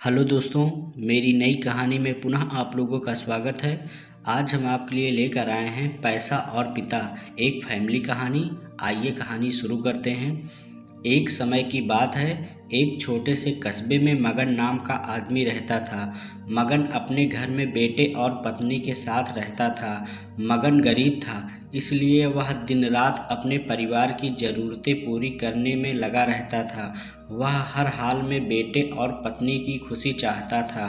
Hello दोस्तों, मेरी नई कहानी में पुनः आप लोगों का स्वागत है। आज हम आपके लिए लेकर आए हैं पैसा और पिता, एक फैमिली कहानी। आइए कहानी शुरू करते हैं। एक समय की बात है, एक छोटे से कस्बे में मगन नाम का आदमी रहता था। मगन अपने घर में बेटे और पत्नी के साथ रहता था। मगन गरीब था, इसलिए वह दिन रात अपने परिवार की ज़रूरतें पूरी करने में लगा रहता था। वह हर हाल में बेटे और पत्नी की खुशी चाहता था।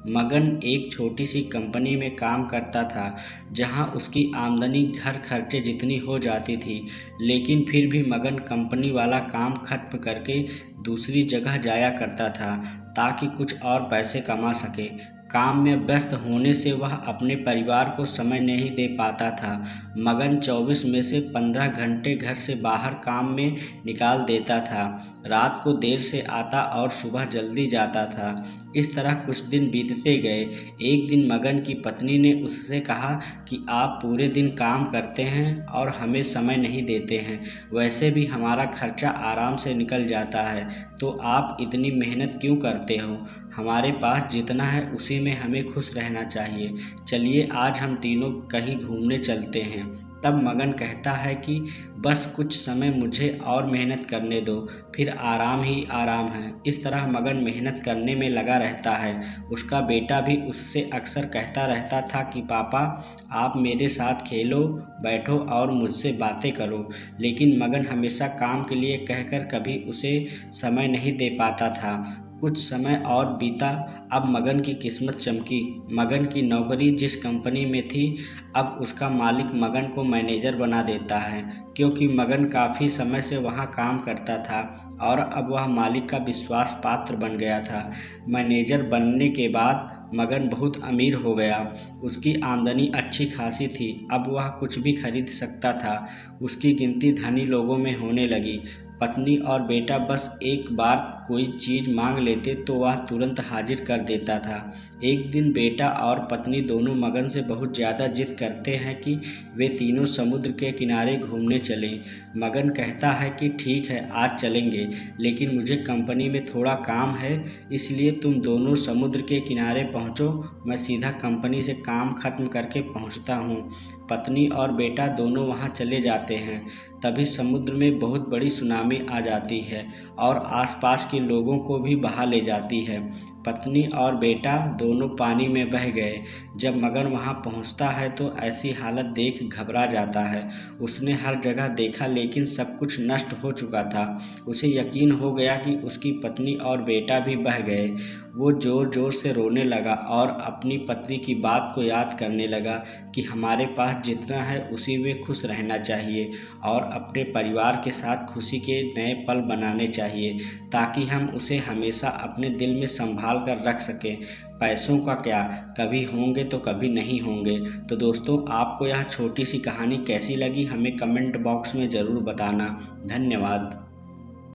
मगन एक छोटी सी कंपनी में काम करता था, जहां उसकी आमदनी घर खर्चे जितनी हो जाती थी। लेकिन फिर भी मगन कंपनी वाला काम खत्म करके दूसरी जगह जाया करता था, ताकि कुछ और पैसे कमा सके। काम में व्यस्त होने से वह अपने परिवार को समय नहीं दे पाता था। मगन 24 में से 15 घंटे घर से बाहर काम में निकाल देता था। रात को देर से आता और सुबह जल्दी जाता था। इस तरह कुछ दिन बीतते गए। एक दिन मगन की पत्नी ने उससे कहा कि आप पूरे दिन काम करते हैं और हमें समय नहीं देते हैं। वैसे भी हमारा खर्चा आराम से निकल जाता है, तो आप इतनी मेहनत क्यों करते हो? हमारे पास जितना है उसी में हमें खुश रहना चाहिए। चलिए आज हम तीनों कहीं घूमने चलते हैं। तब मगन कहता है कि बस कुछ समय मुझे और मेहनत करने दो, फिर आराम ही आराम है। इस तरह मगन मेहनत करने में लगा रहता है। उसका बेटा भी उससे अक्सर कहता रहता था कि पापा, आप मेरे साथ खेलो, बैठो और मुझसे बातें करो। लेकिन मगन हमेशा काम के लिए कहकर कभी उसे समय नहीं दे पाता था। कुछ समय और बीता। अब मगन की किस्मत चमकी। मगन की नौकरी जिस कंपनी में थी, अब उसका मालिक मगन को मैनेजर बना देता है, क्योंकि मगन काफ़ी समय से वहाँ काम करता था और अब वह मालिक का विश्वास पात्र बन गया था। मैनेजर बनने के बाद मगन बहुत अमीर हो गया। उसकी आमदनी अच्छी खासी थी। अब वह कुछ भी खरीद सकता था। उसकी गिनती धनी लोगों में होने लगी। पत्नी और बेटा बस एक बार कोई चीज़ मांग लेते तो वह तुरंत हाजिर कर देता था। एक दिन बेटा और पत्नी दोनों मगन से बहुत ज़्यादा जिद करते हैं कि वे तीनों समुद्र के किनारे घूमने चलें। मगन कहता है कि ठीक है, आज चलेंगे, लेकिन मुझे कंपनी में थोड़ा काम है, इसलिए तुम दोनों समुद्र के किनारे पहुँचो, मैं सीधा कंपनी से काम खत्म करके पहुँचता हूँ। पत्नी और बेटा दोनों वहाँ चले जाते हैं। तभी समुद्र में बहुत बड़ी सुनामी आ जाती है और आसपास के लोगों को भी बहा ले जाती है। पत्नी और बेटा दोनों पानी में बह गए। जब मगन वहां पहुंचता है तो ऐसी हालत देख घबरा जाता है। उसने हर जगह देखा, लेकिन सब कुछ नष्ट हो चुका था। उसे यकीन हो गया कि उसकी पत्नी और बेटा भी बह गए। वो ज़ोर ज़ोर से रोने लगा और अपनी पत्नी की बात को याद करने लगा कि हमारे पास जितना है उसी में खुश रहना चाहिए और अपने परिवार के साथ खुशी के नए पल बनाने चाहिए, ताकि हम उसे हमेशा अपने दिल में संभाल कर रख सकें। पैसों का क्या, कभी होंगे तो कभी नहीं होंगे। तो दोस्तों, आपको यह छोटी सी कहानी कैसी लगी हमें कमेंट बॉक्स में ज़रूर बताना। धन्यवाद।